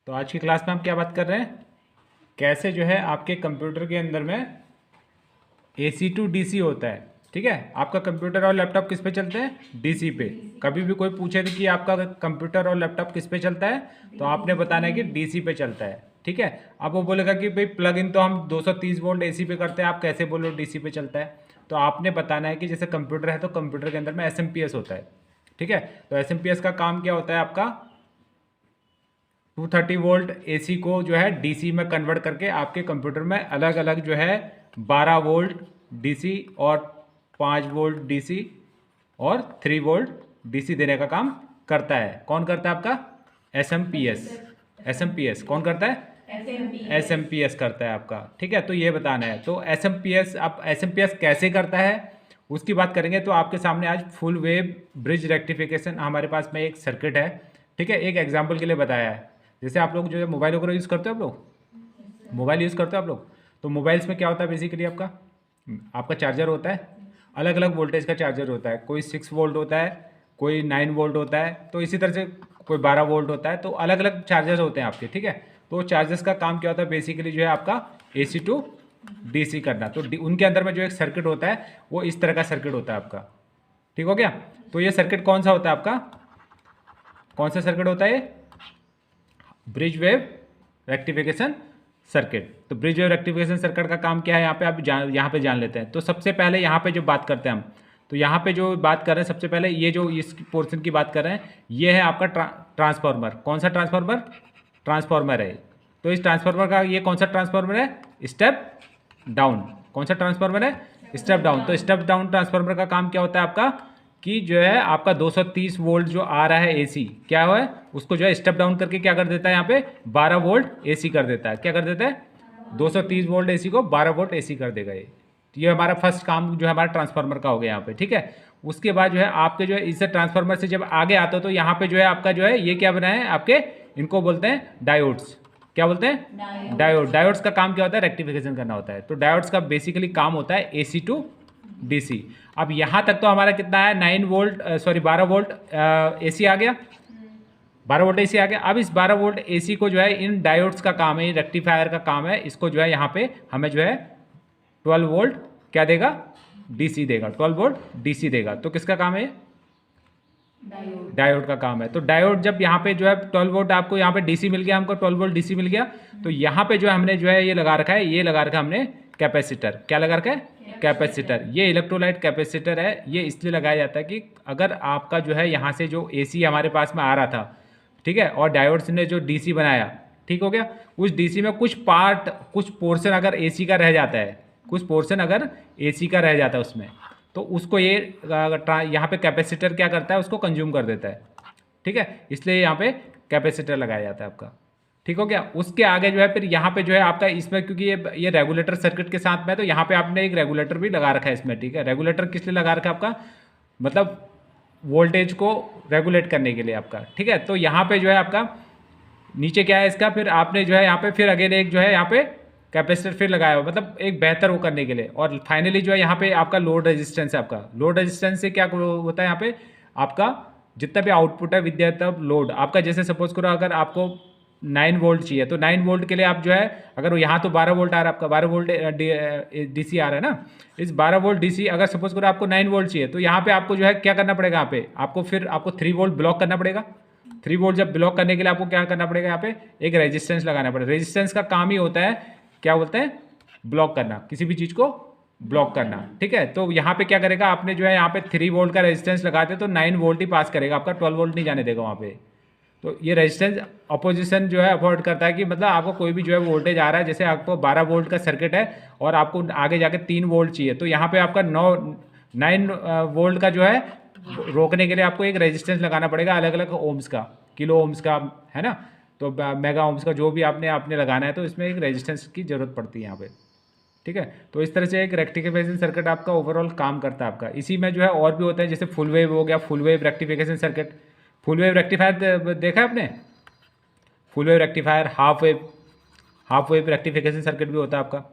तो आज की क्लास में हम क्या बात कर रहे हैं, कैसे जो है आपके कंप्यूटर के अंदर में AC टू DC होता है। ठीक है, आपका कंप्यूटर और लैपटॉप किस पे चलते हैं? DC पे। कभी भी कोई पूछे कि आपका कंप्यूटर और लैपटॉप किस पे चलता है, तो आपने बताना है कि DC पे चलता है। ठीक है, अब वो बोलेगा कि भाई प्लग इन तो हम 230 वोल्ट AC पे करते हैं, आप कैसे बोलो DC पे चलता है। तो आपने बताना है कि जैसे कंप्यूटर है तो कंप्यूटर के अंदर में SMPS होता है। ठीक है, तो SMPS का काम क्या होता है आपका, 230 वोल्ट AC को जो है DC में कन्वर्ट करके आपके कंप्यूटर में अलग अलग जो है 12 वोल्ट DC और 5 वोल्ट DC और 3 वोल्ट DC देने का काम करता है। कौन करता है आपका? SMPS। SMPS कौन करता है? SMPS करता है आपका। ठीक है, तो ये बताना है। तो SMPS, आप SMPS कैसे करता है उसकी बात करेंगे। तो आपके सामने आज फुल वेव ब्रिज रेक्टिफिकेशन हमारे पास में एक सर्किट है। ठीक है, एक एग्जांपल के लिए बताया है। जैसे आप लोग जो है मोबाइल वगैरह यूज़ करते हो, आप लोग मोबाइल यूज़ करते हो आप लोग, तो मोबाइल्स में क्या होता है बेसिकली आपका, आपका चार्जर होता है, अलग अलग वोल्टेज का चार्जर होता है। कोई 6 वोल्ट होता है, कोई 9 वोल्ट होता है, तो इसी तरह से कोई 12 वोल्ट होता है। तो अलग अलग चार्जर्स होते हैं आपके। ठीक है, तो चार्जर्स का काम क्या होता है बेसिकली जो है आपका AC टू DC करना। तो उनके अंदर में जो एक सर्किट होता है वो इस तरह का सर्किट होता है आपका। ठीक हो गया? तो ये सर्किट कौन सा होता है आपका, कौन सा सर्किट होता है? Bridge wave rectification circuit. तो ब्रिज वेव रेक्टिफिकेशन सर्किट का काम क्या है, यहाँ पे आप यहाँ पे जान लेते हैं। तो सबसे पहले यहाँ पे जो बात करते हैं हम, तो यहाँ पे जो बात कर रहे हैं सबसे पहले ये जो इस पोर्शन की बात कर रहे हैं, ये है आपका ट्रांसफार्मर। कौन सा ट्रांसफार्मर? ट्रांसफार्मर है। तो इस ट्रांसफार्मर का ये कौन सा ट्रांसफार्मर है? Step down. कौन सा ट्रांसफार्मर है? Step down. तो स्टेप डाउन ट्रांसफार्मर का काम क्या होता है आपका, कि जो है आपका 230 वोल्ट जो आ रहा है AC, क्या है उसको जो है स्टेप डाउन करके क्या कर देता है, यहाँ पे 12 वोल्ट AC कर देता है। क्या कर देता है? 230 वोल्ट AC को 12 वोल्ट AC कर देगा ये। तो ये हमारा फर्स्ट काम जो है हमारा ट्रांसफार्मर का हो गया यहाँ पे। ठीक है, उसके बाद जो है आपके जो है इस ट्रांसफार्मर से जब आगे आता हो तो यहाँ पे जो है आपका जो है ये क्या बना है आपके, इनको बोलते हैं डायोड्स। क्या बोलते हैं? डायोड। डायोड्स का काम क्या होता है? रेक्टिफिकेशन करना होता है। तो डायोड्स का बेसिकली काम होता है AC टू DC। अब यहाँ तक तो हमारा कितना है, 9 वोल्ट, सॉरी 12 वोल्ट AC आ गया, 12 वोल्ट AC आ गया। अब इस 12 वोल्ट AC को जो है इन डायोड्स का काम है, रेक्टिफायर का काम है, इसको जो है यहाँ पे हमें जो है 12 वोल्ट क्या देगा? DC देगा। 12 वोल्ट DC देगा। तो किसका काम है? डायोड का काम है। तो डायोड जब यहाँ पे जो है 12 वोल्ट आपको यहाँ पे DC मिल गया, हमको 12 वोल्ट DC मिल गया, तो यहाँ पे जो है हमने जो है ये लगा रखा है, ये लगा रखा है हमने कैपेसिटर। क्या लगा रखा है? कैपेसिटर। ये इलेक्ट्रोलाइट कैपेसिटर है। ये इसलिए लगाया जाता है कि अगर आपका जो है यहाँ से जो AC हमारे पास में आ रहा था, ठीक है, और डायोड्स ने जो DC बनाया, ठीक हो गया, उस DC में कुछ पार्ट, कुछ पोर्शन अगर AC का रह जाता है, कुछ पोर्शन अगर AC का रह जाता है उसमें, तो उसको ये यहाँ पे कैपेसिटर क्या करता है, उसको कंज्यूम कर देता है। ठीक है, इसलिए यहाँ पे कैपेसिटर लगाया जाता है आपका। ठीक हो गया? उसके आगे जो है फिर यहाँ पे जो है आपका इसमें, क्योंकि ये रेगुलेटर सर्किट के साथ में है, तो यहाँ पे आपने एक रेगुलेटर भी लगा रखा है इसमें। ठीक है, रेगुलेटर किस लिए लगा रखा है आपका, मतलब वोल्टेज को रेगुलेट करने के लिए आपका। ठीक है, तो यहाँ पे जो है आपका नीचे क्या है इसका, फिर आपने जो है यहाँ पे फिर अगेन एक जो है यहाँ पे कैपेसिटर फिर लगाया हुआ, मतलब एक बेहतर वो करने के लिए। और फाइनली जो है यहाँ पे आपका लोड रेजिस्टेंस है। आपका लोड रेजिस्टेंस से क्या होता है, यहाँ पे आपका जितना भी आउटपुट है विद्युत लोड आपका, जैसे सपोज करो अगर आपको 9 वोल्ट चाहिए, तो 9 वोल्ट के लिए आप जो है, अगर यहाँ तो 12 वोल्ट आ रहा है आपका, 12 वोल्ट DC आ रहा है ना, इस 12 वोल्ट DC अगर सपोज करो आपको 9 वोल्ट चाहिए, तो यहाँ पे आपको जो है क्या करना पड़ेगा, यहाँ पे आपको फिर आपको 3 वोल्ट ब्लॉक करना पड़ेगा। 3 वोल्ट जब ब्लॉक करने के लिए आपको क्या करना पड़ेगा, यहाँ पे एक रेजिस्टेंस लगाना पड़ेगा। रेजिस्टेंस का काम ही होता है, क्या बोलते हैं, ब्लॉक करना, किसी भी चीज़ को ब्लॉक करना। ठीक है, तो यहाँ पे क्या करेगा, आपने जो है यहाँ पे 3 वोल्ट का रेजिस्टेंस लगाते तो 9 वोल्ट ही पास करेगा, आपका 12 वोल्ट नहीं जाने देगा वहाँ पे। तो ये रेजिस्टेंस अपोजिशन जो है अफोर्ड करता है कि मतलब आपको कोई भी जो है वोल्टेज आ रहा है, जैसे आपको 12 वोल्ट का सर्किट है और आपको आगे जाके 3 वोल्ट चाहिए, तो यहाँ पे आपका 9 वोल्ट का जो है रोकने के लिए आपको एक रेजिस्टेंस लगाना पड़ेगा, अलग अलग ओम्स का, किलो ओम्स का, है ना, तो मेगा ओम्स का, जो भी आपने लगाना है, तो इसमें एक रेजिस्टेंस की ज़रूरत पड़ती है यहाँ पे। ठीक है, तो इस तरह से एक रेक्टिफिकेशन सर्किट आपका ओवरऑल काम करता है आपका। इसी में जो है और भी होता है, जैसे फुल वेव हो गया, full wave rectification circuit. Full wave rectifier देखा है आपने? Full wave rectifier, half wave rectification circuit भी होता है आपका,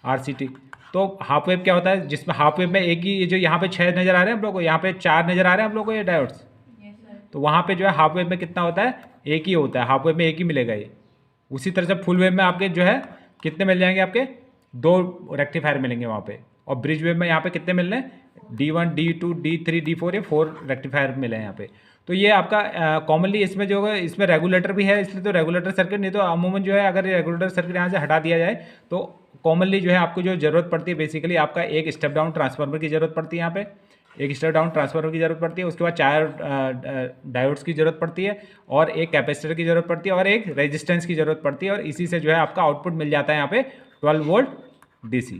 RCT। तो हाफ वेव क्या होता है, जिसमें हाफ वेव में एक ही, ये जो यहाँ पे 6 नज़र आ रहे हैं हम लोग को, यहाँ पे 4 नज़र आ रहे हैं हम लोग को, ये डायोड्स, तो वहाँ पे जो है हाफ वेव में कितना होता है, एक ही होता है, हाफ वेव में एक ही मिलेगा ये। उसी तरह से फुल वेव में आपके जो है कितने मिल जाएंगे, आपके 2 रेक्टिफायर मिलेंगे वहाँ पे। और ब्रिज वेव में यहाँ पे कितने मिल रहे हैं, D1 D2 D3 D4, ये 4 रेक्टिफायर मिले हैं यहाँ पे। तो ये आपका कॉमनली इसमें जो है, इसमें रेगुलेटर भी है, इसलिए तो रेगुलेटर सर्किट, नहीं तो अमूमन जो है अगर रेगुलेटर सर्किट यहाँ से हटा दिया जाए तो कॉमनली जो है आपको जो ज़रूरत पड़ती है बेसिकली आपका एक स्टेप डाउन ट्रांसफार्मर की ज़रूरत पड़ती है यहाँ पे, एक स्टेप डाउन ट्रांसफार्मर की ज़रूरत पड़ती है, उसके बाद 4 डायोड्स की ज़रूरत पड़ती है, और एक कैपेसिटर की ज़रूरत पड़ती है, और एक रेजिस्टेंस की ज़रूरत पड़ती है, और इसी से जो है आपका आउटपुट मिल जाता है यहाँ पे 12 वोल्ट DC।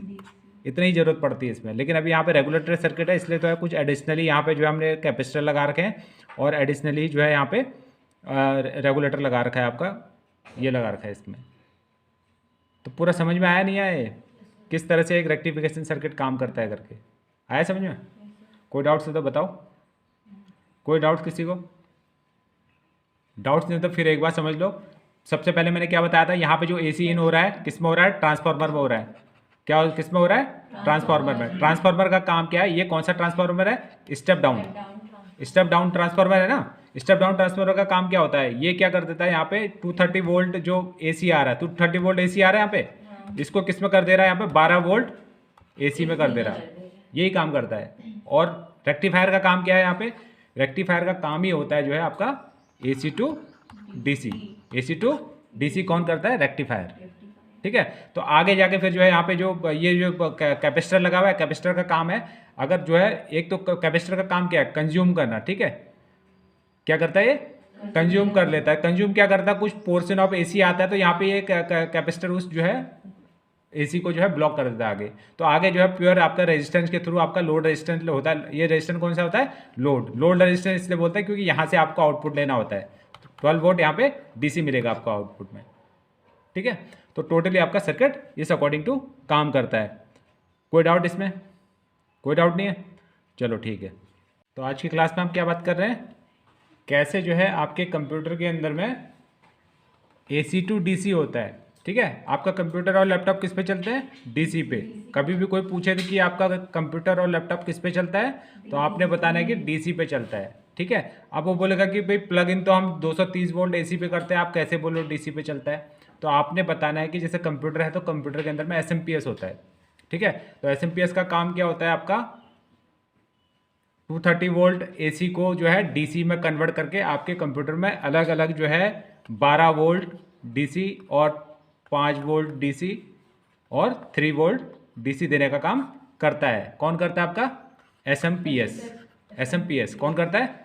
इतनी ही ज़रूरत पड़ती है इसमें। लेकिन अभी यहाँ पे रेगुलेटर सर्किट है, इसलिए तो है कुछ एडिशनली यहाँ पे जो है हमने कैपेसिटर लगा रखे हैं, और एडिशनली जो है यहाँ पे रेगुलेटर लगा रखा है आपका, ये लगा रखा है इसमें। तो पूरा समझ में आया नहीं आया ये? किस तरह से एक रेक्टिफिकेशन सर्किट काम करता है करके, आया समझ में? कोई डाउट्स है तो बताओ, कोई डाउट्स किसी को? डाउट्स नहीं तो फिर एक बार समझ लो। सबसे पहले मैंने क्या बताया था, यहाँ पे जो AC इन हो रहा है किस में हो रहा है, ट्रांसफार्मर में हो रहा है। क्या किस में हो रहा है, ट्रांसफार्मर में। ट्रांसफार्मर का काम क्या है, ये कौन सा ट्रांसफार्मर है, step down, step down transformer है ना। स्टेप डाउन ट्रांसफार्मर का काम क्या होता है, ये क्या कर देता है, यहाँ पे 230 वोल्ट जो AC आ रहा है, 230 वोल्ट AC आ रहा है यहाँ पे, इसको किस में कर दे रहा है, यहाँ पे 12 वोल्ट AC में कर दे रहा है, यही काम करता है। और रेक्टिफायर का काम क्या है, यहाँ पे रेक्टिफायर का काम ही होता है जो है आपका AC to DC। AC to DC कौन करता है, रेक्टिफायर, ठीक है। तो आगे जाके फिर जो है यहाँ पे जो ये जो कैपेसिटर लगा हुआ है, कैपेसिटर का काम है, अगर जो है एक तो कैपेसिटर का काम क्या है, कंज्यूम करना, ठीक है। क्या करता है ये, कंज्यूम कर लेता है। कंज्यूम क्या करता है, कुछ पोर्शन ऑफ AC आता है, तो यहाँ पे ये कैपेसिटर उस जो है AC को जो है ब्लॉक कर देता है आगे। तो आगे जो है प्योर आपका रेजिस्टेंस के थ्रू आपका लोड रेजिस्टेंस होता है। ये रेजिस्टेंस कौन सा होता है, लोड रेजिस्टेंस इसलिए बोलते हैं क्योंकि यहाँ से आपको आउटपुट लेना होता है। 12 वोल्ट यहाँ पे DC मिलेगा आपको आउटपुट में, ठीक है। तो टोटली आपका सर्किट इस अकॉर्डिंग टू काम करता है। कोई डाउट इसमें, कोई डाउट नहीं है, चलो ठीक है। तो आज की क्लास में हम क्या बात कर रहे हैं, कैसे जो है आपके कंप्यूटर के अंदर में AC to DC होता है, ठीक है। आपका कंप्यूटर और लैपटॉप किस पे चलते हैं, DC पे। कभी भी कोई पूछे कि आपका कंप्यूटर और लैपटॉप किस पे चलता है, तो आपने बताना है कि DC पे चलता है, ठीक है। अब वो बोलेगा कि भाई प्लग इन तो हम 230 वोल्ट AC पे करते हैं, आप कैसे बोलो DC पे चलता है। तो आपने बताना है कि जैसे कंप्यूटर है तो कंप्यूटर के अंदर में SMPS होता है, ठीक है। तो SMPS का काम क्या होता है, आपका 230 वोल्ट AC को जो है DC में कन्वर्ट करके आपके कंप्यूटर में अलग अलग जो है 12 वोल्ट DC और 5 वोल्ट DC और 3 वोल्ट DC देने का काम करता है। कौन करता है आपका, SMPS कौन करता है,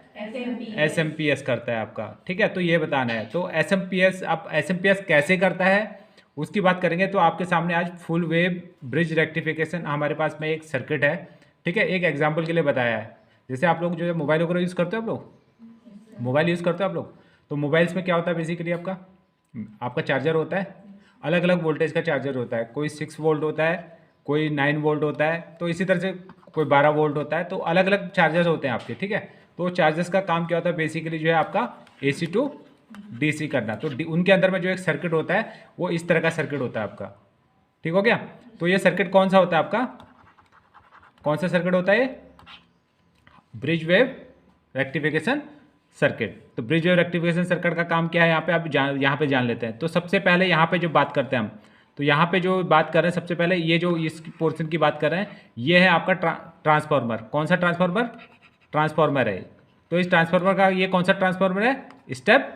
SMPS करता है आपका, ठीक है। तो ये बताना है। तो SMPS, आप SMPS कैसे करता है उसकी बात करेंगे। तो आपके सामने आज फुल वेव ब्रिज रेक्टिफिकेशन हमारे पास में एक सर्किट है, ठीक है। एक एग्जांपल के लिए बताया है। जैसे आप लोग जो है मोबाइल वगैरह यूज़ करते हो, आप लोग मोबाइल यूज़ करते हो आप लोग, तो मोबाइल्स में क्या होता है बेसिकली, आपका चार्जर होता है, अलग अलग वोल्टेज का चार्जर होता है। कोई 6 वोल्ट होता है, कोई 9 वोल्ट होता है, तो इसी तरह से कोई 12 वोल्ट होता है। तो अलग अलग चार्जर्स होते हैं आपके, ठीक है। तो चार्जर्स का काम क्या होता है बेसिकली जो है आपका AC to DC करना। तो उनके अंदर में जो एक सर्किट होता है वो इस तरह का सर्किट होता है आपका, ठीक हो गया। तो ये सर्किट कौन सा होता है आपका, कौन सा सर्किट होता है ये, ब्रिज वेव रेक्टिफिकेशन सर्किट। तो ब्रिज वेव रेक्टिफिकेशन सर्किट का काम क्या है, यहाँ पे आप यहाँ पे जान लेते हैं। तो सबसे पहले यहाँ पे जो बात करते हैं हम, तो यहाँ पे जो बात कर रहे हैं सबसे पहले ये जो इस पोर्शन की बात कर रहे हैं, ये है आपका ट्रांसफार्मर। कौन सा ट्रांसफार्मर, ट्रांसफार्मर है। तो इस ट्रांसफार्मर का ये कौन सा ट्रांसफार्मर है, स्टेप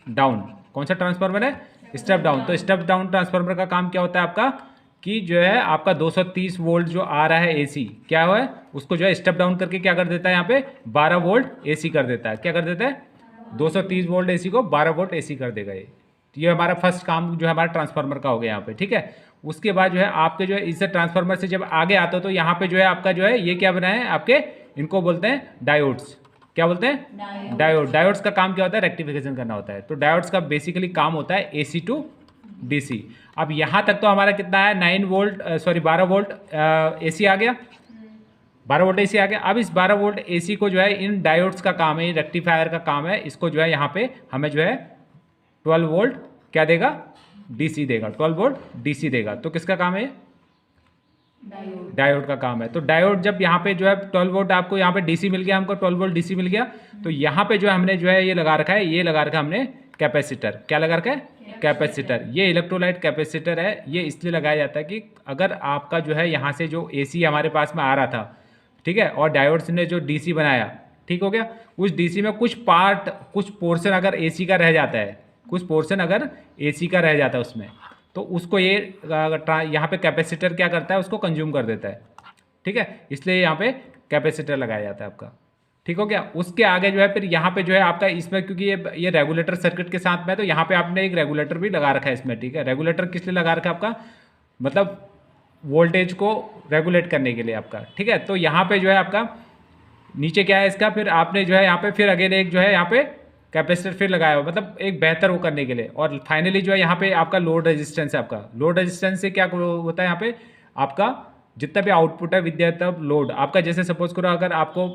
डाउन। कौन सा ट्रांसफार्मर है, स्टेप डाउन। तो स्टेप डाउन ट्रांसफार्मर का काम क्या होता है आपका, कि जो है आपका 230 वोल्ट जो आ रहा है AC, क्या हुआ है उसको जो है स्टेप डाउन करके क्या कर देता है, यहाँ पे 12 वोल्ट AC कर देता है। क्या कर देता है, 230 वोल्ट AC को 12 वोल्ट AC कर देगा ये। तो ये हमारा फर्स्ट काम जो है हमारा ट्रांसफार्मर का हो गया यहाँ पे, ठीक है। उसके बाद जो है आपके जो है इस ट्रांसफार्मर से जब आगे आता हो तो यहाँ पे जो है आपका जो है ये क्या बना है आपके, इनको बोलते हैं डायोड्स। क्या बोलते हैं, डायोड। डायोड्स का काम क्या होता है, रेक्टिफिकेशन करना होता है। तो डायोड्स का बेसिकली काम होता है AC to DC। अब यहाँ तक तो हमारा कितना है, 9 वोल्ट 12 वोल्ट AC आ गया, 12 वोल्ट AC आ गया। अब इस 12 वोल्ट AC को जो है इन डायोड्स का काम है, रेक्टिफायर का काम है, इसको जो है यहाँ पे हमें जो है 12 वोल्ट क्या देगा, DC देगा, 12 वोल्ट DC देगा। तो किसका काम है, डायोड का काम है। तो डायोड जब यहाँ पे जो है 12 वोल्ट आपको यहाँ पे डीसी मिल गया, हमको 12 वोल्ट डीसी मिल गया, तो यहाँ पे जो है हमने जो है ये लगा रखा है, ये लगा रखा है हमने कैपेसिटर। क्या लगा रखा है? कैपेसिटर। ये इलेक्ट्रोलाइट कैपेसिटर है। ये इसलिए लगाया जाता है कि अगर आपका जो है यहाँ से जो एसी हमारे पास में आ रहा था, ठीक है, और डायोड्स ने जो डीसी बनाया, ठीक हो गया, उस डीसी में कुछ पार्ट, कुछ पोर्शन अगर एसी का रह जाता है, कुछ पोर्शन अगर एसी का रह जाता है उसमें, तो उसको ये यहाँ पे कैपेसिटर क्या करता है, उसको कंज्यूम कर देता है। ठीक है, इसलिए यहाँ पे कैपेसिटर लगाया जाता है आपका। ठीक हो गया। उसके आगे जो है फिर यहाँ पे जो है आपका इसमें, क्योंकि ये रेगुलेटर सर्किट के साथ में है, तो यहाँ पे आपने एक रेगुलेटर भी लगा रखा है इसमें। ठीक है, रेगुलेटर किस लिए लगा रखा है आपका? मतलब वोल्टेज को रेगुलेट करने के लिए आपका। ठीक है, तो यहाँ पे जो है आपका नीचे क्या है इसका, फिर आपने जो है यहाँ पे फिर अगेन एक जो है यहाँ पे कैपेसिटर फिर लगाया हुआ, मतलब एक बेहतर वो करने के लिए। और फाइनली जो है यहाँ पे आपका लोड रेजिस्टेंस है। आपका लोड रेजिस्टेंस से क्या होता है, यहाँ पे आपका जितना भी आउटपुट है विद द लोड आपका, जैसे सपोज करो अगर आपको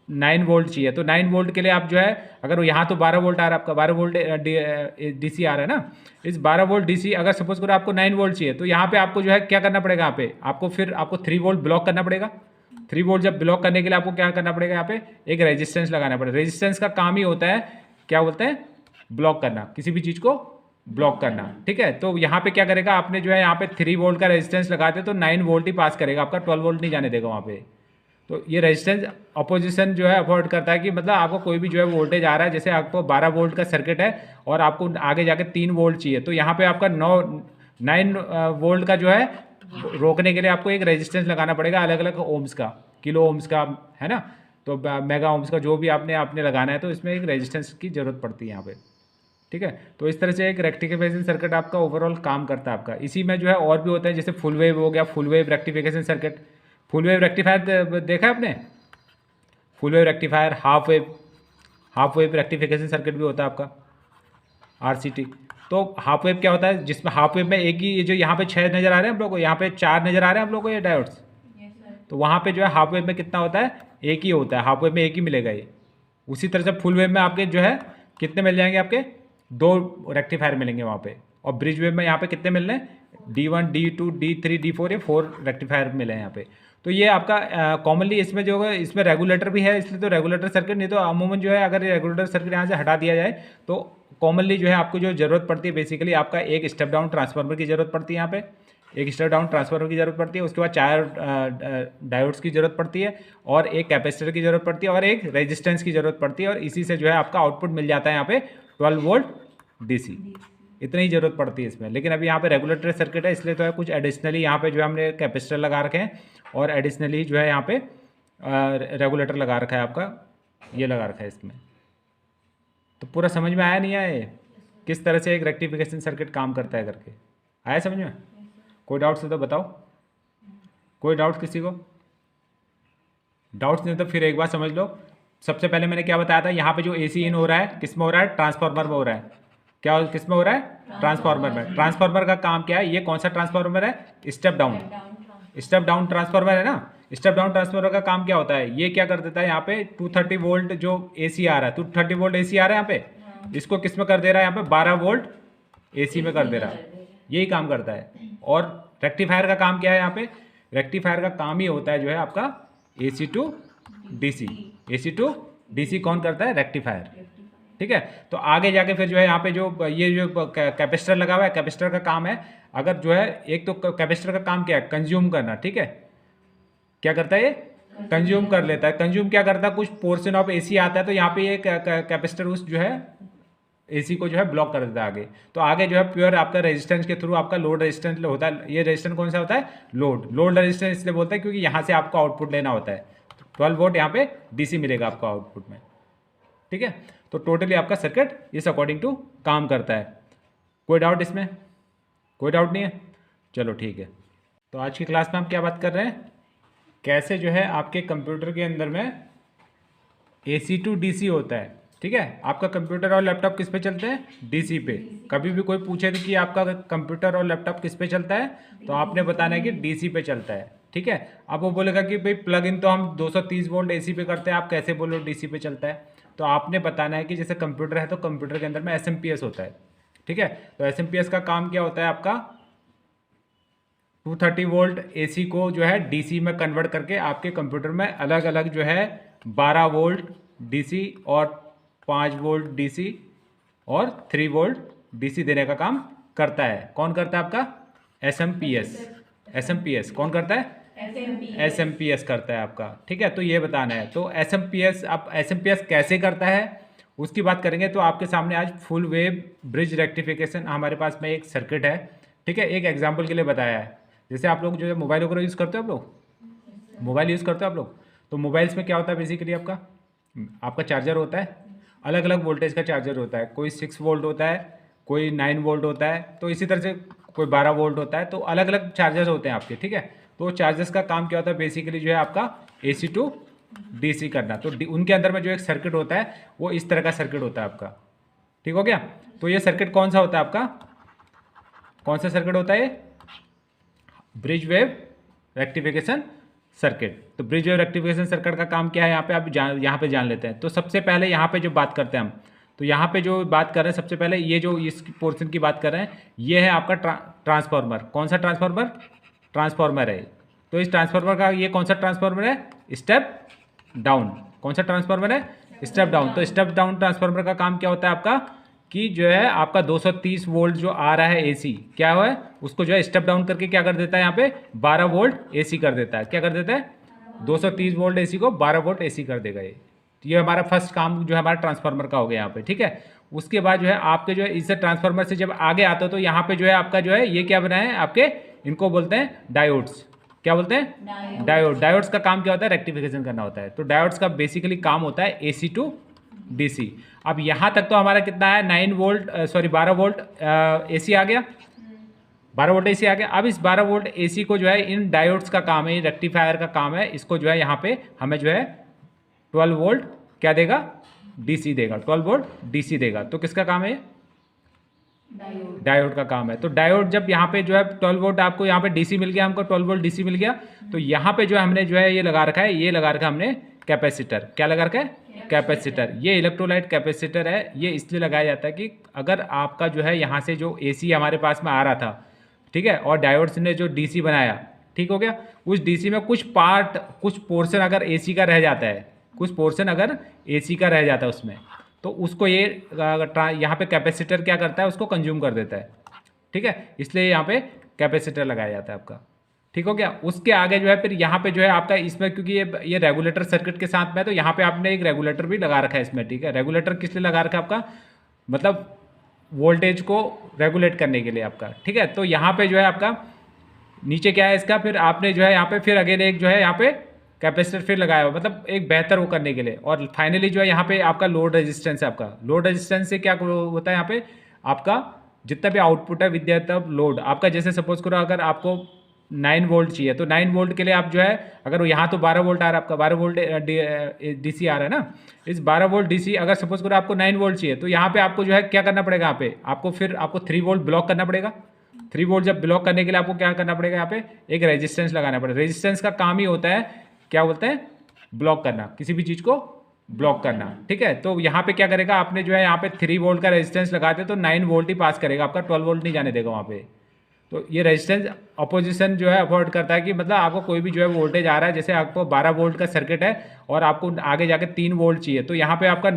9 वोल्ट चाहिए, तो 9 वोल्ट के लिए आप जो है, अगर यहाँ तो 12 वोल्ट आ रहा है आपका, 12 वोल्ट डीसी आ रहा है ना, इस 12 वोल्ट डीसी अगर सपोज करो आपको 9 वोल्ट चाहिए, तो यहाँ पे आपको जो है क्या करना पड़ेगा, यहाँ पे आपको फिर आपको 3 वोल्ट ब्लॉक करना पड़ेगा। 3 वोल्ट जब ब्लॉक करने के लिए आपको क्या करना पड़ेगा, यहाँ पे एक रेजिस्टेंस लगाना पड़ेगा। रेजिस्टेंस का काम ही होता है, क्या बोलते हैं, ब्लॉक करना, किसी भी चीज़ को ब्लॉक करना। ठीक है, तो यहाँ पे क्या करेगा, आपने जो है यहाँ पे 3 वोल्ट का रेजिस्टेंस लगाते तो 9 वोल्ट ही पास करेगा आपका, 12 वोल्ट नहीं जाने देगा वहाँ पे। तो ये रेजिस्टेंस अपोजिशन जो है अफोर्ड करता है कि मतलब आपको कोई भी जो है वोल्टेज आ रहा है, जैसे आपको 12 वोल्ट का सर्किट है और आपको आगे जाके 3 वोल्ट चाहिए, तो यहाँ पे आपका 9 वोल्ट का जो है रोकने के लिए आपको एक रेजिस्टेंस लगाना पड़ेगा, अलग अलग ओम्स का, किलो ओम्स का, है ना, तो मेगा ओम्स का, जो भी आपने लगाना है, तो इसमें एक रेजिस्टेंस की ज़रूरत पड़ती है यहाँ पे। ठीक है, तो इस तरह से एक रेक्टिफिकेशन सर्किट आपका ओवरऑल काम करता है आपका। इसी में जो है और भी होता है, जैसे फुल वेव हो गया, full wave rectification circuit. Full wave rectifier देखा है आपने? Full wave rectifier, half wave rectification circuit भी होता है आपका, आरसीटी। तो हाफ वेव क्या होता है, जिसमें हाफ वेव में एक ही, ये जो यहाँ पे 6 नज़र आ रहे हैं हम लोग को, यहाँ पे 4 नज़र आ रहे हैं हम लोग को ये डायोड्स, तो वहाँ पे जो है हाफ वेव में कितना होता है, एक ही होता है, हाफ वेव में एक ही मिलेगा ये। उसी तरह से फुल वेव में आपके जो है कितने मिल जाएंगे, आपके 2 रेक्टिफायर मिलेंगे वहाँ पे। और ब्रिज वेव में यहाँ पे कितने मिल रहे हैं, D1 D2 D3 D4, ये 4 रेक्टिफायर मिले हैं यहाँ पे। तो ये आपका कॉमनली इसमें जो है, इसमें रेगुलेटर भी है, इसलिए तो रेगुलेटर सर्किट, नहीं तो अमूमन जो है अगर रेगुलेटर सर्किट यहाँ से हटा दिया जाए, तो कॉमनली जो है आपको जो ज़रूरत पड़ती है बेसिकली, आपका एक स्टेप डाउन ट्रांसफार्मर की ज़रूरत पड़ती है यहाँ पे, एक स्टेप डाउन ट्रांसफार्मर की ज़रूरत पड़ती है, उसके बाद 4 डायोड्स की ज़रूरत पड़ती है, और एक कैपेसिटर की ज़रूरत पड़ती है, और एक रेजिस्टेंस की ज़रूरत पड़ती है, और इसी से जो है आपका आउटपुट मिल जाता है यहाँ पे 12 वोल्ट डीसी। इतनी ही ज़रूरत पड़ती है इसमें। लेकिन अभी यहाँ पे रेगुलेटरी सर्किट है, इसलिए तो है कुछ एडिशनली यहाँ पे जो है हमने कैपेसिटर लगा रखे हैं, और एडिशनली जो है यहाँ पे रेगुलेटर लगा रखा है आपका, ये लगा रखा है इसमें। तो पूरा समझ में आया नहीं आया ये, किस तरह से एक रेक्टिफिकेशन सर्किट काम करता है करके? आया समझ में? कोई डाउट्स है तो बताओ, कोई डाउट्स किसी को? डाउट्स नहीं तो फिर एक बार समझ लो। सबसे पहले मैंने क्या बताया था, यहाँ पे जो एसी इन हो रहा है किस में हो रहा है, ट्रांसफार्मर में हो रहा है। क्या किस में हो रहा है? ट्रांसफार्मर में। ट्रांसफार्मर का काम क्या है, ये कौन सा ट्रांसफार्मर है, step down, step down transformer है ना। स्टेप डाउन ट्रांसफार्मर का काम क्या होता है, ये क्या कर देता है, यहाँ पे 230 वोल्ट जो एसी आ रहा है, 230 वोल्ट एसी आ रहा है यहाँ पे, इसको किस में कर दे रहा है, यहाँ पे 12 वोल्ट एसी में कर दे रहा है, यही काम करता है। और रेक्टिफायर का काम क्या है, यहाँ पे रेक्टिफायर का काम ही होता है जो है आपका AC to DC. AC to DC कौन करता है, रेक्टिफायर। ठीक है, तो आगे जाके फिर जो है यहाँ पे जो ये जो कैपेसिटर लगा हुआ है, कैपेसिटर का काम है, अगर जो है एक तो कैपेसिटर का काम क्या है, कंज्यूम करना। ठीक है, क्या करता है ये, कंज्यूम कर लेता है। कंज्यूम क्या करता है, कुछ पोर्शन ऑफ एसी आता है, तो यहाँ पे ये कैपेसिटर उस जो है एसी को जो है ब्लॉक कर देता है आगे। तो आगे जो है प्योर आपका रेजिस्टेंस के थ्रू आपका लोड रेजिस्टेंस होता है। ये रेजिस्टेंस कौन सा होता है, लोड रेजिस्टेंस इसलिए बोलते हैं क्योंकि यहाँ से आपको आउटपुट लेना होता है। 12 वोल्ट यहाँ पे डीसी मिलेगा आपको आउटपुट में। ठीक है, तो टोटली आपका सर्किट इस अकॉर्डिंग टू काम करता है। कोई डाउट इसमें? कोई डाउट नहीं है, चलो ठीक है। तो आज की क्लास में हम क्या बात कर रहे हैं, कैसे जो है आपके कंप्यूटर के अंदर में एसी टू डीसी होता है। ठीक है, आपका कंप्यूटर और लैपटॉप किस पे चलते हैं, डीसी पे। कभी भी कोई पूछे कि आपका कंप्यूटर और लैपटॉप किस पे चलता है, तो आपने बताना है कि डीसी पे चलता है। ठीक है, अब वो बोलेगा कि भाई प्लग इन तो हम 230 वोल्ट एसी पे करते हैं, आप कैसे बोलो डीसी पे चलता है। तो आपने बताना है कि जैसे कंप्यूटर है तो कंप्यूटर के अंदर में एसएमपीएस होता है। ठीक है, तो एसएमपीएस का काम क्या होता है आपका, 230 वोल्ट एसी को जो है डीसी में कन्वर्ट करके आपके कंप्यूटर में अलग अलग जो है 12 वोल्ट डीसी और 5 वोल्ट डीसी और 3 वोल्ट डीसी देने का काम करता है। कौन करता है आपका? एसएमपीएस। एसएमपीएस कौन करता है? एसएमपीएस करता है आपका। ठीक है, तो ये बताना है। तो एसएमपीएस, आप एसएमपीएस कैसे करता है उसकी बात करेंगे। तो आपके सामने आज फुल वेव ब्रिज रेक्टिफिकेशन हमारे पास में एक सर्किट है। ठीक है, एक एग्जांपल के लिए बताया है। जैसे आप लोग जो है मोबाइल वगैरह यूज़ करते हो, आप लोग मोबाइल यूज़ करते हो आप लोग, तो मोबाइल्स में क्या होता है बेसिकली आपका चार्जर होता है, अलग अलग वोल्टेज का चार्जर होता है। कोई 6 वोल्ट होता है, कोई 9 वोल्ट होता है, तो इसी तरह से कोई 12 वोल्ट होता है। तो अलग अलग चार्जर्स होते हैं आपके। ठीक है, तो चार्जर्स का काम क्या होता है बेसिकली जो है आपका AC टू DC करना। तो उनके अंदर में जो एक सर्किट होता है वो इस तरह का सर्किट होता है आपका। ठीक हो गया? तो ये सर्किट कौन सा होता है आपका? कौन सा सर्किट होता है ये? Bridge wave rectification circuit. तो ब्रिज वेव रेक्टिफिकेशन सर्किट का काम क्या है यहाँ पे आप यहाँ पे जान लेते हैं। तो सबसे पहले यहाँ पे जो बात करते हैं हम, तो यहाँ पे जो बात कर रहे हैं सबसे पहले ये जो इस पोर्शन की बात कर रहे हैं, ये है आपका ट्रांसफार्मर। कौन सा ट्रांसफार्मर? ट्रांसफार्मर है। तो इस ट्रांसफार्मर का ये कौन सा ट्रांसफार्मर है? Step down. कौन सा ट्रांसफार्मर है? Step down. तो स्टेप डाउन ट्रांसफार्मर का काम क्या होता है आपका कि जो है आपका 230 वोल्ट जो आ रहा है AC, क्या है उसको जो है स्टेप डाउन करके क्या कर देता है यहाँ पे 12 वोल्ट AC कर देता है। क्या कर देता है? 230 वोल्ट AC को 12 वोल्ट AC कर देगा ये। तो ये हमारा फर्स्ट काम जो है हमारा ट्रांसफार्मर का हो गया यहाँ पे। ठीक है, उसके बाद जो है आपके जो है इस ट्रांसफार्मर से जब आगे आता हो तो यहाँ पे जो है आपका जो है ये क्या बनाए हैं आपके, इनको बोलते हैं डायोड्स। क्या बोलते हैं? डायोड। डायोड्स का काम क्या होता है? रेक्टिफिकेशन करना होता है। तो डायोड्स का बेसिकली काम होता है AC टू DC। अब यहाँ तक तो हमारा कितना है 9 वोल्ट 12 वोल्ट AC आ गया, 12 वोल्ट AC आ गया। अब इस 12 वोल्ट AC को जो है इन डायोड्स का काम है, रेक्टिफायर का काम है, इसको जो है यहाँ पे हमें जो है 12 वोल्ट क्या देगा? DC देगा, 12 वोल्ट DC देगा। तो किसका काम है? डायोड का काम है। तो डायोड जब यहाँ पे जो है 12 वोल्ट आपको यहाँ पे DC मिल गया, हमको 12 वोल्ट DC मिल गया, तो यहाँ पे जो है हमने जो है ये लगा रखा है, ये लगा रखा है हमने कैपेसिटर। क्या लगा रखा है? कैपेसिटर। ये इलेक्ट्रोलाइट कैपेसिटर है। ये इसलिए लगाया जाता है कि अगर आपका जो है यहाँ से जो AC हमारे पास में आ रहा था, ठीक है, और डायोड्स ने जो DC बनाया, ठीक हो गया, उस DC में कुछ पार्ट, कुछ पोर्शन अगर AC का रह जाता है, कुछ पोर्शन अगर AC का रह जाता है उसमें, तो उसको ये यहाँ पे कैपेसिटर क्या करता है? उसको कंज्यूम कर देता है। ठीक है, इसलिए यहाँ पे कैपेसिटर लगाया जाता है आपका। ठीक हो गया? उसके आगे जो है फिर यहाँ पे जो है आपका इसमें, क्योंकि ये रेगुलेटर सर्किट के साथ में है, तो यहाँ पे आपने एक रेगुलेटर भी लगा रखा है इसमें। ठीक है, रेगुलेटर किस लिए लगा रखा है आपका? मतलब वोल्टेज को रेगुलेट करने के लिए आपका। ठीक है, तो यहाँ पे जो है आपका नीचे क्या है इसका, फिर आपने जो है यहाँ पे फिर अगेन एक जो है यहाँ पे कैपेसिटर फिर लगाया हुआ, मतलब एक बेहतर वो करने के लिए। और फाइनली जो है यहाँ पे आपका लोड रेजिस्टेंस है। आपका लोड रेजिस्टेंस से क्या होता है यहाँ पे आपका जितना भी आउटपुट है विद द लोड आपका, जैसे सपोज करो अगर आपको 9 वोल्ट चाहिए तो 9 वोल्ट के लिए आप जो है अगर यहाँ तो 12 वोल्ट आ रहा है आपका, 12 वोल्ट DC आ रहा है ना, इस 12 वोल्ट DC अगर सपोज करो आपको 9 वोल्ट चाहिए तो यहाँ पे आपको जो है क्या करना पड़ेगा, यहाँ पे आपको 3 वोल्ट ब्लॉक करना पड़ेगा। 3 वोल्ट जब ब्लॉक करने के लिए आपको क्या करना पड़ेगा, यहाँ पे एक रेजिस्टेंस लगाना पड़ेगा। रेजिस्टेंस का काम ही होता है क्या बोलते हैं? ब्लॉक करना, किसी भी चीज़ को ब्लॉक करना। ठीक है, तो यहाँ पे क्या करेगा, आपने जो है यहाँ पे 3 वोल्ट का रेजिस्टेंस लगाते तो 9 वोल्ट ही पास करेगा, आपका 12 वोल्ट नहीं जाने देगा वहाँ पे। तो ये रेजिस्टेंस अपोजिशन जो है अफोर्ड करता है कि मतलब आपको कोई भी जो है वोल्टेज आ रहा है, जैसे आपको 12 वोल्ट का सर्किट है और आपको आगे जाके 3 वोल्ट चाहिए, तो यहाँ पे आपका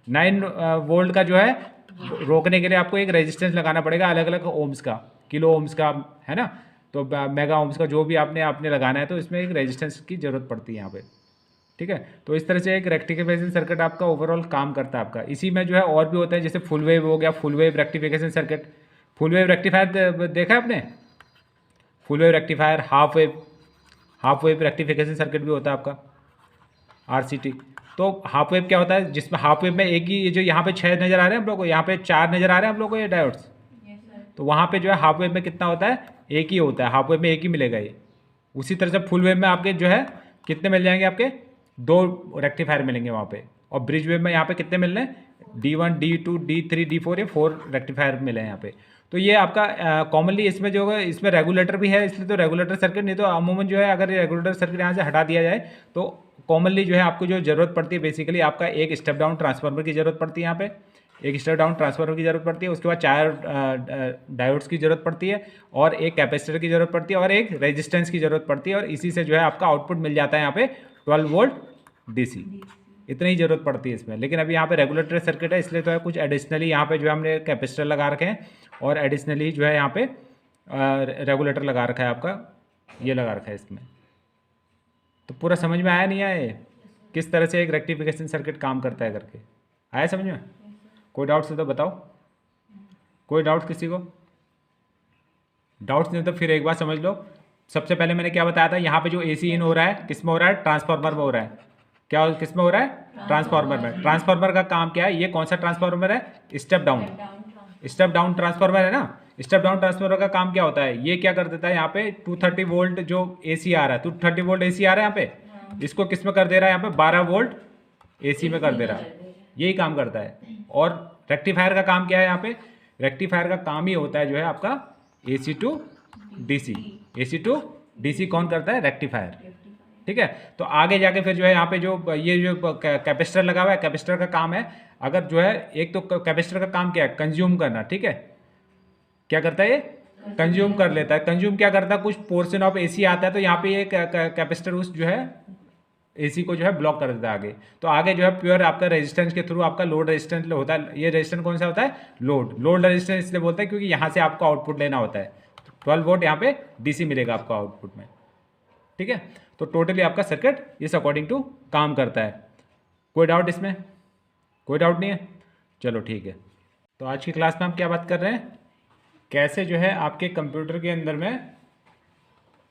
9 वोल्ट का जो है रोकने के लिए आपको एक रेजिस्टेंस लगाना पड़ेगा, अलग अलग ओम्स का, किलो ओम्स का, है ना, तो मेगा ओम्स का, जो भी आपने लगाना है, तो इसमें एक रेजिस्टेंस की ज़रूरत पड़ती है यहाँ पे। ठीक है, तो इस तरह से एक रेक्टिफिकेशन सर्किट आपका ओवरऑल काम करता है आपका। इसी में जो है और भी होता है, जैसे फुल वेव हो गया, full wave rectification circuit. Full wave rectifier देखा है आपने? Full wave rectifier, half wave rectification circuit भी होता है आपका, RCT। तो हाफ वेव क्या होता है, जिसमें हाफ वेव में एक ही जो यहाँ पे 6 नज़र आ रहे हैं हम लोग को, यहाँ पे 4 नज़र आ रहे हैं हम लोग को ये डायोड्स, तो वहाँ पे जो है हाफ वेव में कितना होता है, एक ही होता है, हाफ वेव में एक ही मिलेगा ये। उसी तरह से फुल वेव में आपके जो है कितने मिल जाएंगे, आपके 2 रेक्टिफायर मिलेंगे वहाँ पे। और ब्रिज वेव में यहाँ पे कितने मिल रहे हैं, D1 D2 D3 D4, ये 4 रेक्टिफायर मिले हैं यहाँ पे। तो ये आपका कॉमनली इसमें जो है, इसमें रेगुलेटर भी है, इसलिए तो रेगुलेटर सर्किट, नहीं तो अमूमन जो है अगर ये रेगुलेटर सर्किट यहाँ से हटा दिया जाए तो कॉमनली जो है आपको जो ज़रूरत पड़ती है बेसिकली आपका एक स्टेप डाउन ट्रांसफार्मर की ज़रूरत पड़ती है यहाँ पे, एक स्टेप डाउन ट्रांसफार्मर की ज़रूरत पड़ती है, उसके बाद 4 डायोड्स की ज़रूरत पड़ती है, और एक कैपेसिटर की ज़रूरत पड़ती है, और एक रेजिस्टेंस की ज़रूरत पड़ती है, और इसी से जो है आपका आउटपुट मिल जाता है यहाँ पे 12 वोल्ट डीसी। इतनी ही ज़रूरत पड़ती है इसमें। लेकिन अभी यहाँ पे रेगुलेटरी सर्किट है, इसलिए तो है कुछ एडिशनली यहाँ पे जो है हमने कैपेसिटर लगा रखे हैं, और एडिशनली जो है यहाँ पे रेगुलेटर लगा रखा है आपका, ये लगा रखा है इसमें। तो पूरा समझ में आया नहीं आया किस तरह से एक रेक्टिफिकेशन सर्किट काम करता है करके? आया समझ में? कोई डाउट्स है तो बताओ, कोई डाउट किसी को? डाउट्स नहीं तो फिर एक बार समझ लो। सबसे पहले मैंने क्या बताया था, यहाँ पे जो एसी इन हो रहा है किस में हो रहा है? ट्रांसफार्मर में हो रहा है। क्या किस में हो रहा है? ट्रांसफार्मर में। ट्रांसफार्मर का काम क्या है? ये कौन सा ट्रांसफार्मर है? Step down, step down transformer है ना। स्टेप डाउन ट्रांसफार्मर का काम क्या होता है? ये क्या कर देता है, यहाँ पे 230 वोल्ट जो एसी आ रहा है, 230 वोल्ट एसी आ रहा है यहाँ पे, इसको किस में कर दे रहा है? यहाँ पे 12 वोल्ट एसी में कर दे रहा है। यही काम करता है। और रेक्टिफायर का काम क्या है? यहाँ पे रेक्टिफायर का काम ही होता है जो है आपका AC to DC. AC to DC कौन करता है? रेक्टिफायर। ठीक है। तो आगे जाके फिर जो है यहाँ पे जो ये जो कैपेसिटर लगा हुआ है, कैपेसिटर का काम है, अगर जो है एक तो कैपेसिटर का काम क्या है? कंज्यूम करना। ठीक है, क्या करता है? ये कंज्यूम कर लेता है। कंज्यूम क्या करता है? कुछ पोर्शन ऑफ एसी आता है, तो यहाँ पे ये कैपेसिटर उस जो है एसी को जो है ब्लॉक कर देता है आगे। तो आगे जो है प्योर आपका रेजिस्टेंस के थ्रू आपका लोड रेजिस्टेंस होता है। ये रेजिस्टेंस कौन सा होता है? लोड रेजिस्टेंस इसलिए बोलते हैं क्योंकि यहाँ से आपको आउटपुट लेना होता है। 12 वोल्ट यहाँ पे डीसी मिलेगा आपको आउटपुट में। ठीक है, तो टोटली आपका सर्किट इस अकॉर्डिंग टू काम करता है। कोई डाउट इसमें? कोई डाउट नहीं है? चलो ठीक है। तो आज की क्लास में हम क्या बात कर रहे हैं, कैसे जो है आपके कंप्यूटर के अंदर में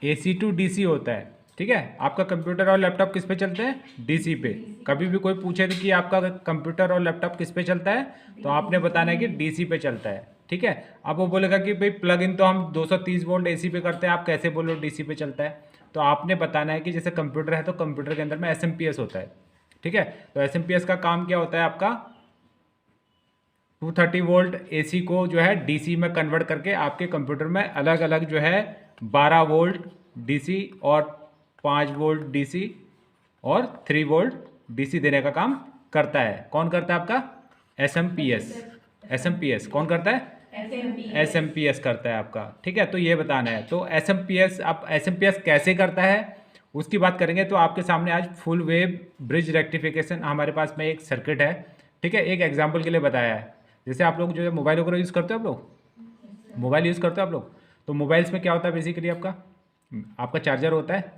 एसी टू डीसी होता है। ठीक है, आपका कंप्यूटर और लैपटॉप किस पे चलते हैं? डीसी पे। कभी भी कोई पूछे कि आपका कंप्यूटर और लैपटॉप किस पे चलता है, तो आपने बताना है कि डीसी पे चलता है। ठीक है, अब वो बोलेगा कि भाई प्लग इन तो हम 230 वोल्ट एसी पे करते हैं, आप कैसे बोलो डीसी पे चलता है? तो आपने बताना है कि जैसे कंप्यूटर है तो कंप्यूटर के अंदर में एसएमपीएस होता है। ठीक है, तो एसएमपीएस का काम क्या होता है आपका? 230 वोल्ट एसी को जो है डीसी में कन्वर्ट करके आपके कंप्यूटर में अलग अलग जो है 12 वोल्ट डीसी और 5 वोल्ट डीसी और 3 वोल्ट डीसी देने का काम करता है। कौन करता है आपका? एसएमपीएस। एसएमपीएस कौन करता है? एसएमपीएस करता है आपका। ठीक है, तो ये बताना है। तो एसएमपीएस, अब एसएमपीएस कैसे करता है उसकी बात करेंगे। तो आपके सामने आज फुल वेव ब्रिज रेक्टिफिकेशन हमारे पास में एक सर्किट है। ठीक है, एक एग्जाम्पल के लिए बताया है। जैसे आप लोग जो है मोबाइल वगैरह यूज़ करते हो, आप लोग मोबाइल यूज़ करते हो आप लोग, तो मोबाइल्स में क्या होता है बेसिकली आपका चार्जर होता है,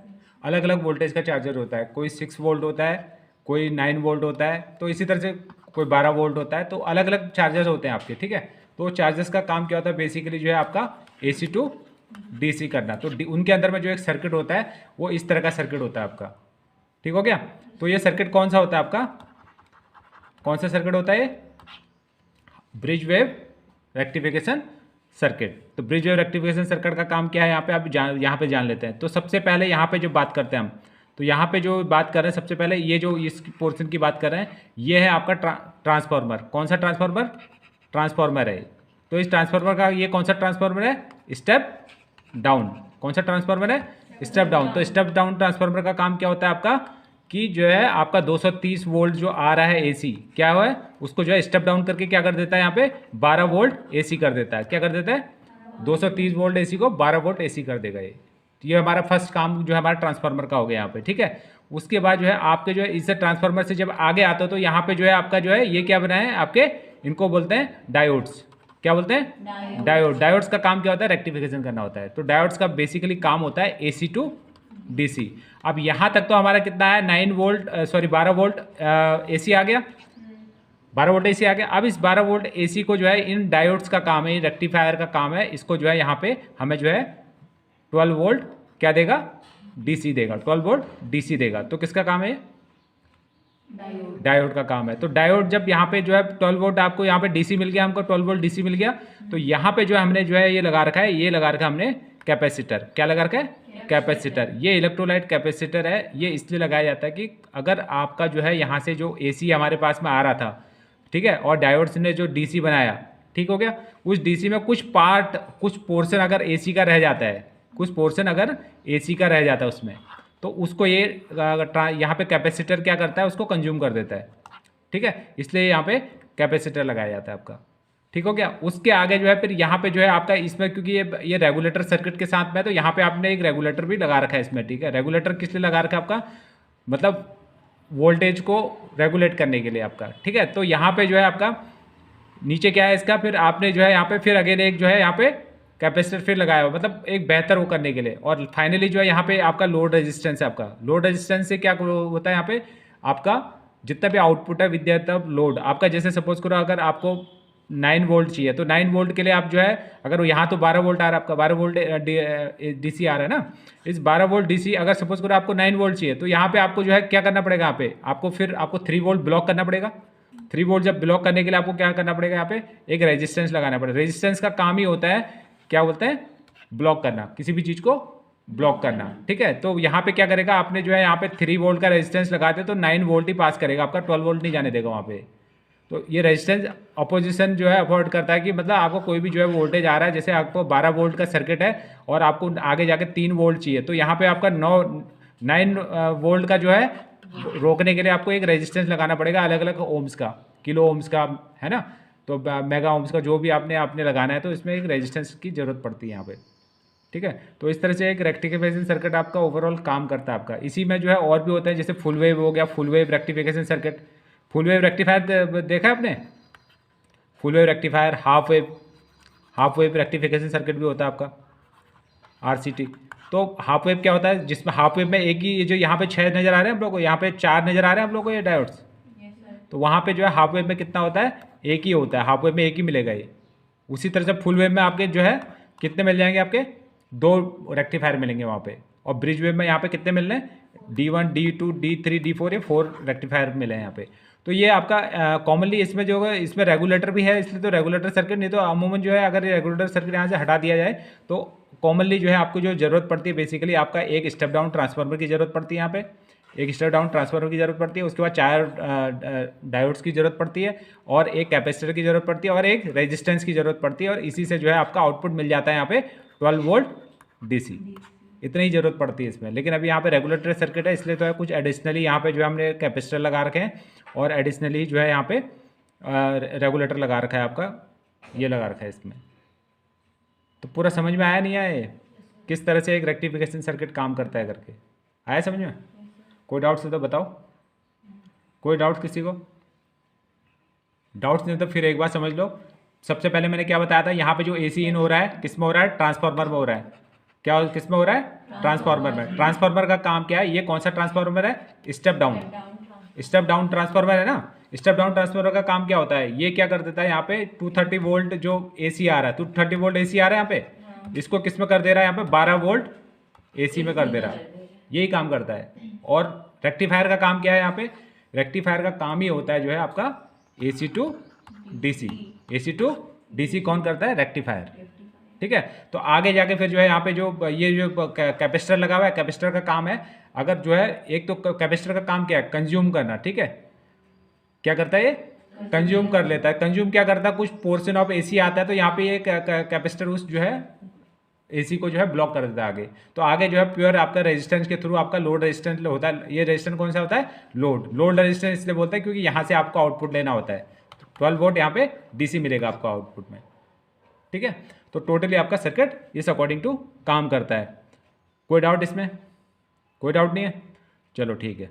अलग अलग वोल्टेज का चार्जर होता है। कोई 6 वोल्ट होता है, कोई 9 वोल्ट होता है, तो इसी तरह से कोई 12 वोल्ट होता है। तो अलग अलग चार्जर्स होते हैं आपके। ठीक है, तो चार्जर्स का काम क्या होता है बेसिकली जो है आपका एसी टू डीसी करना। तो उनके अंदर में जो एक सर्किट होता है वो इस तरह का सर्किट होता है आपका। ठीक हो गया? तो ये सर्किट कौन सा होता है आपका? कौन सा सर्किट होता है ये? Bridge wave rectification circuit. तो ब्रिज वेव रेक्टिफिकेशन सर्किट का काम क्या है यहाँ पे आप यहाँ पे जान लेते हैं। तो सबसे पहले यहाँ पे जो बात करते हैं हम, तो यहाँ पे जो बात कर रहे हैं सबसे पहले ये जो इस पोर्शन की बात कर रहे हैं, ये है आपका ट्रांसफार्मर। कौन सा ट्रांसफार्मर? ट्रांसफार्मर है। तो इस ट्रांसफार्मर का ये कौन सा ट्रांसफार्मर है? Step down. कौन सा ट्रांसफार्मर है? Step down. तो स्टेप डाउन ट्रांसफार्मर का काम क्या होता है आपका कि जो है आपका 230 वोल्ट जो आ रहा है एसी, क्या है उसको जो है स्टेप डाउन करके क्या कर देता है यहाँ पे 12 वोल्ट एसी कर देता है। क्या कर देता है? 230 वोल्ट एसी को 12 वोल्ट एसी कर देगा ये। तो ये हमारा फर्स्ट काम जो है हमारा ट्रांसफार्मर का हो गया यहाँ पे। ठीक है, उसके बाद जो है आपके जो है इस ट्रांसफार्मर से जब आगे आता हो तो यहाँ पे जो है आपका जो है ये क्या बनाए हैं आपके, इनको बोलते हैं डायोड्स। क्या बोलते हैं? डायोड। डायोड्स का काम क्या होता है? रेक्टिफिकेशन करना होता है। तो डायोड्स का बेसिकली काम होता है एसी टू डीसी। अब यहाँ तक तो हमारा कितना है 12 वोल्ट एसी आ गया, 12 वोल्ट एसी आ गया। अब इस 12 वोल्ट एसी को जो है इन डायोड्स का काम है, रेक्टिफायर का काम है, इसको जो है यहाँ पे हमें जो है 12 वोल्ट क्या देगा? डीसी देगा। 12 वोल्ट डीसी देगा। तो किसका काम है? डायोड का काम है। तो डायोड जब यहाँ पे जो है 12 वोल्ट आपको यहाँ पे डीसी मिल गया, हमको 12 वोल्ट डीसी मिल गया, तो यहाँ पे जो है हमने जो है ये लगा रखा है, ये लगा रखा है हमने कैपेसिटर। क्या लगा रखा है? कैपेसिटर। ये इलेक्ट्रोलाइट कैपेसिटर है। ये इसलिए लगाया जाता है कि अगर आपका जो है यहाँ से जो एसी हमारे पास में आ रहा था, ठीक है, और डायोड्स ने जो डीसी बनाया, ठीक हो गया, उस डीसी में कुछ पोर्शन अगर एसी का रह जाता है, कुछ पोर्शन अगर एसी का रह जाता है उसमें, तो उसको ये यहाँ पे कैपेसिटर क्या करता है? उसको कंज्यूम कर देता है। ठीक है, इसलिए यहाँ पे कैपेसिटर लगाया जाता है आपका। ठीक हो गया। उसके आगे जो है फिर यहाँ पे जो है आपका इसमें, क्योंकि ये रेगुलेटर सर्किट के साथ में है, तो यहाँ पे आपने एक रेगुलेटर भी लगा रखा है इसमें। ठीक है, रेगुलेटर किस लिए लगा रखा है आपका, मतलब वोल्टेज को रेगुलेट करने के लिए आपका। ठीक है, तो यहाँ पे जो है आपका नीचे क्या है इसका, फिर आपने जो है यहाँ पे फिर अगेन एक जो है यहाँ पे कैपेसिटर फिर लगाया हुआ, मतलब एक बेहतर वो करने के लिए। और फाइनली जो है यहाँ पे आपका लोड रेजिस्टेंस है आपका। लोड रेजिस्टेंस से क्या होता है यहाँ पे आपका जितना भी आउटपुट है विद लोड आपका, जैसे सपोज करो अगर आपको 9 वोल्ट चाहिए तो 9 वोल्ट के लिए आप जो है, अगर यहाँ तो 12 वोल्ट आ रहा है आपका, 12 वोल्ट डीसी आ रहा है ना, इस 12 वोल्ट डीसी अगर सपोज करो आपको 9 वोल्ट चाहिए तो यहाँ पे आपको जो है क्या करना पड़ेगा, यहाँ पे आपको 3 वोल्ट ब्लॉक करना पड़ेगा। 3 वोल्ट जब ब्लॉक करने के लिए आपको क्या करना पड़ेगा, यहाँ पे एक रेजिस्टेंस लगाना पड़ेगा। रेजिस्टेंस का काम ही होता है क्या बोलते हैं, ब्लॉक करना, किसी भी चीज़ को ब्लॉक करना। ठीक है, तो यहाँ पे क्या करेगा, आपने जो है यहाँ पे 3 वोल्ट का रेजिस्टेंस लगाते तो 9 वोल्ट ही पास करेगा आपका, 12 वोल्ट नहीं जाने देगा वहाँ पे। तो ये रेजिस्टेंस अपोजिशन जो है अफोर्ड करता है कि मतलब आपको कोई भी जो है वोल्टेज आ रहा है, जैसे आपको 12 वोल्ट का सर्किट है और आपको आगे जाके 3 वोल्ट चाहिए, तो यहाँ पे आपका 9 वोल्ट का जो है रोकने के लिए आपको एक रेजिस्टेंस लगाना पड़ेगा अलग अलग ओम्स का, किलो ओम्स का, है ना, तो मेगा ओम्स का, जो भी आपने लगाना है, तो इसमें एक रेजिस्टेंस की ज़रूरत पड़ती है यहाँ पे। ठीक है, तो इस तरह से एक रेक्टिफिकेशन सर्किट आपका ओवरऑल काम करता है आपका। इसी में जो है और भी होता है, जैसे फुल वेव हो गया, full wave rectification circuit. Full wave rectifier देखा है आपने, full wave rectifier, half wave rectification circuit भी होता है आपका, आरसीटी। तो हाफ वेव क्या होता है, जिसमें हाफ वेव में एक ही जो यहाँ पे 6 नज़र आ रहे हैं हम लोग को, यहाँ पे 4 नज़र आ रहे हैं हम लोग को ये डायोड्स, तो वहाँ पे जो है हाफ वेव में कितना होता है, एक ही होता है, हाफ वेव में एक ही मिलेगा ये। उसी तरह से फुल वेव में आपके जो है कितने मिल जाएंगे, आपके 2 रेक्टिफायर मिलेंगे वहाँ पे। और ब्रिज वेव में यहाँ पे कितने मिल रहे हैं, D1 D2 D3 D4, ये 4 रेक्टिफायर मिले हैं यहाँ पे। तो ये आपका कॉमनली इसमें जो है, इसमें रेगुलेटर भी है, इसलिए तो रेगुलेटर सर्किट, नहीं तो अमूमन जो है अगर रेगुलेटर सर्किट यहाँ से हटा दिया जाए तो कॉमनली जो है आपको जो ज़रूरत पड़ती है बेसिकली आपका एक स्टेप डाउन ट्रांसफार्मर की ज़रूरत पड़ती है, यहाँ पे एक स्टेप डाउन ट्रांसफार्मर की ज़रूरत पड़ती है, उसके बाद 4 डायोड्स की ज़रूरत पड़ती है, और एक कैपेसिटर की ज़रूरत पड़ती है, और एक रेजिस्टेंस की ज़रूरत पड़ती है, और इसी से जो है आपका आउटपुट मिल जाता है यहाँ पे 12 वोल्ट डीसी। इतनी ही ज़रूरत पड़ती है इसमें। लेकिन अभी यहाँ पे रेगुलेटरी सर्किट है, इसलिए तो है कुछ एडिशनली यहाँ पे जो है हमने कैपेसिटर लगा रखे हैं, और एडिशनली जो है यहाँ पे रेगुलेटर लगा रखा है आपका, ये लगा रखा है इसमें। तो पूरा समझ में आया नहीं आया किस तरह से एक रेक्टिफिकेशन सर्किट काम करता है करके, आया समझ में? कोई डाउट्स है तो बताओ, कोई डाउट किसी को? डाउट्स नहीं तो फिर एक बार समझ लो। सबसे पहले मैंने क्या बताया था, यहाँ पे जो AC इन हो रहा है किस में हो रहा है, ट्रांसफार्मर में हो रहा है। क्या किस में हो रहा है, ट्रांसफार्मर में। ट्रांसफार्मर का काम क्या है, ये कौन सा ट्रांसफार्मर है, स्टेप डाउन ट्रांसफार्मर है ना। स्टेप डाउन ट्रांसफार्मर का काम क्या होता है, ये क्या कर देता है, यहाँ पे 230 वोल्ट जो AC आ रहा है, 230 वोल्ट AC आ रहा है यहाँ पे, इसको किस में कर दे रहा है, यहाँ पे 12 वोल्ट AC में कर दे रहा है, यही काम करता है। और रेक्टिफायर का काम क्या है, यहाँ पे रेक्टिफायर का काम ही होता है जो है आपका AC to DC। AC to DC कौन करता है, रेक्टिफायर। ठीक है, तो आगे जाके फिर जो है यहाँ पे जो ये जो कैपेसिटर लगा हुआ है, कैपेसिटर का काम है, अगर जो है एक तो कैपेसिटर का काम क्या है, कंज्यूम करना। ठीक है, क्या करता है, ये कंज्यूम कर लेता है। कंज्यूम क्या करता है, कुछ पोर्शन ऑफ AC आता है, तो यहाँ पे ये कैपेसिटर उस जो है AC को जो है ब्लॉक कर देता है आगे। तो आगे जो है प्योर आपका रेजिस्टेंस के थ्रू आपका लोड रेजिस्टेंस होता है। ये रेजिस्टेंस कौन सा होता है, लोड रेजिस्टेंस इसलिए बोलते हैं क्योंकि यहाँ से आपको आउटपुट लेना होता है। 12 वोल्ट यहाँ पे DC मिलेगा आपको आउटपुट में। ठीक है, तो टोटली आपका सर्किट इस अकॉर्डिंग टू काम करता है। कोई डाउट इसमें, कोई डाउट नहीं है, चलो ठीक है।